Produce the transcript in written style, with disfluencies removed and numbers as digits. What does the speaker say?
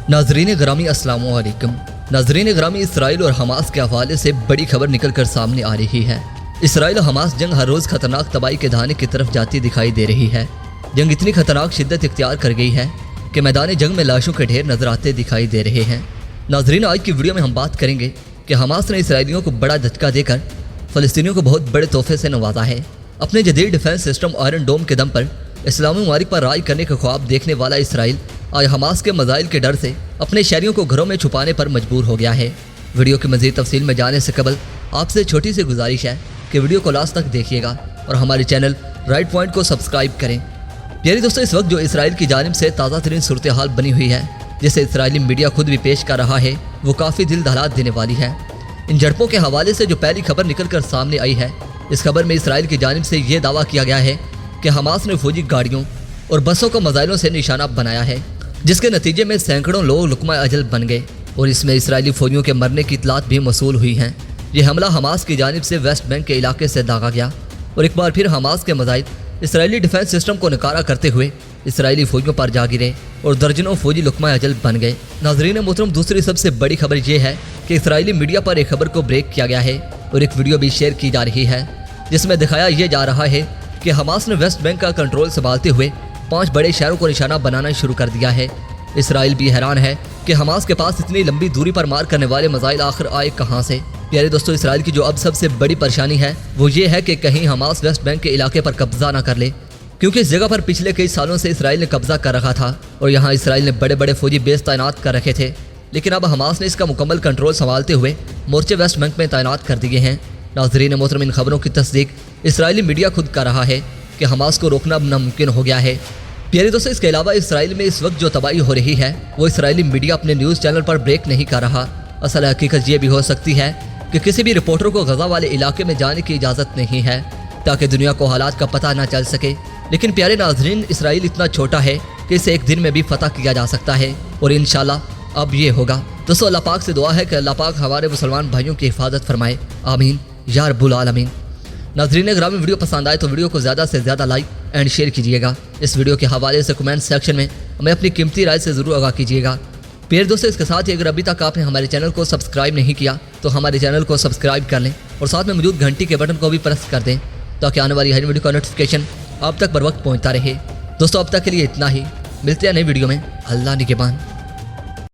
नाजरीन ग्रामी अस्सलाम वालेकुम। नाजरीन ग्रामी, इसराइल और हमास के हवाले से बड़ी खबर निकल कर सामने आ रही है। इसराइल और हमास जंग हर रोज़ खतरनाक तबाही के धाने की तरफ जाती दिखाई दे रही है। जंग इतनी खतरनाक शिद्दत इख्तियार कर गई है कि मैदान जंग में लाशों के ढेर नजर आते दिखाई दे रहे हैं। नाजरीन, आज की वीडियो में हम बात करेंगे कि हमास ने इसराइलियों को बड़ा झटका देकर फ़लस्तीनियों को बहुत बड़े तोहफे से नवाजा है। अपने जदीद डिफेंस सिस्टम आयरन डोम के दम पर इस्लामी ममालिक पर राज करने का ख्वाब देखने वाला इसराइल आज हमास के मज़ाइल के डर से अपने शहरियों को घरों में छुपाने पर मजबूर हो गया है। वीडियो की मज़ीद तफसील में जाने से कबल आपसे छोटी सी गुजारिश है कि वीडियो को लास्ट तक देखिएगा और हमारे चैनल राइट पॉइंट को सब्सक्राइब करें। प्यारे दोस्तों, इस वक्त जो इसराइल की जानिब से ताज़ा तरीन सूरत हाल बनी हुई है, जिसे इसराइली मीडिया खुद भी पेश कर रहा है, वो काफ़ी दिल दहला देने वाली है। इन झड़पों के हवाले से जो पहली खबर निकल कर सामने आई है, इस खबर में इसराइल की जानिब से ये दावा किया गया है कि हमास ने फौजी गाड़ियों और बसों को मिसाइलों से निशाना बनाया है, जिसके नतीजे में सैकड़ों लोग लुकमा अजल बन गए और इसमें इसराइली फौजियों के मरने की इतलात भी मौसूल हुई हैं। ये हमला हमास की जानिब से वेस्ट बैंक के इलाके से दागा गया और एक बार फिर हमास के मिसाइल इसराइली डिफेंस सिस्टम को नकारा करते हुए इसराइली फौजियों पर जा गिरे और दर्जनों फौजी लुकमा अजल बन गए। नाजरीन मोहतरम, दूसरी सबसे बड़ी खबर यह है कि इसराइली मीडिया पर एक खबर को ब्रेक किया गया है और एक वीडियो भी शेयर की जा रही है, जिसमें दिखाया यह जा रहा है कि हमास ने वेस्ट बैंक का कंट्रोल संभालते हुए 5 बड़े शहरों को निशाना बनाना शुरू कर दिया है। इसराइल भी हैरान है कि हमास के पास इतनी लंबी दूरी पर मार करने वाले मिसाइल आखिर आए कहां से। प्यारे दोस्तों, इसराइल की जो अब सबसे बड़ी परेशानी है वो ये है कि कहीं हमास वेस्ट बैंक के इलाके पर कब्जा ना कर ले, क्योंकि इस जगह पर पिछले कई सालों से इसराइल ने कब्जा कर रखा था और यहाँ इसराइल ने बड़े बड़े फौजी बेस तैनात कर रखे थे। लेकिन अब हमास ने इसका मुकम्मल कंट्रोल संभालते हुए मोर्चे वेस्ट बैंक में तैनात कर दिए हैं। नाजरीन मोहतरम, इन खबरों की तस्दीक इसराइली मीडिया खुद कर रहा है कि हमास को रोकना अब नामुमकिन हो गया है। प्यारे दोस्तों, इसके अलावा इसराइल में इस वक्त जो तबाही हो रही है वो इसराइली मीडिया अपने न्यूज़ चैनल पर ब्रेक नहीं कर रहा। असल हकीकत ये भी हो सकती है कि किसी भी रिपोर्टर को गजा वाले इलाके में जाने की इजाज़त नहीं है ताकि दुनिया को हालात का पता ना चल सके। लेकिन प्यारे नाजरीन, इसराइल इतना छोटा है कि इसे एक दिन में भी फतह किया जा सकता है और इंशाल्लाह अब ये होगा। दोस्तों, अल्लाह पाक से दुआ है कि अल्लाह पाक हमारे मुसलमान भाइयों की हिफाजत फरमाए, आमीन या रब्बुल आलमीन। नाज़रीन ग्रामी, वीडियो पसंद आए तो वीडियो को ज़्यादा से ज़्यादा लाइक एंड शेयर कीजिएगा। इस वीडियो के हवाले से कमेंट सेक्शन में हमें अपनी कीमती राय से ज़रूर आगाह कीजिएगा। प्यारे दोस्तों, इसके साथ ही अगर अभी तक आपने हमारे चैनल को सब्सक्राइब नहीं किया तो हमारे चैनल को सब्सक्राइब कर लें और साथ में मौजूद घंटी के बटन को भी प्रेस कर दें ताकि आने वाली हर वीडियो का नोटिफिकेशन आप तक बर वक्त पहुँचता रहे। दोस्तों, अब तक के लिए इतना ही, मिलते हैं नई वीडियो में। अल्लाह निगहबान।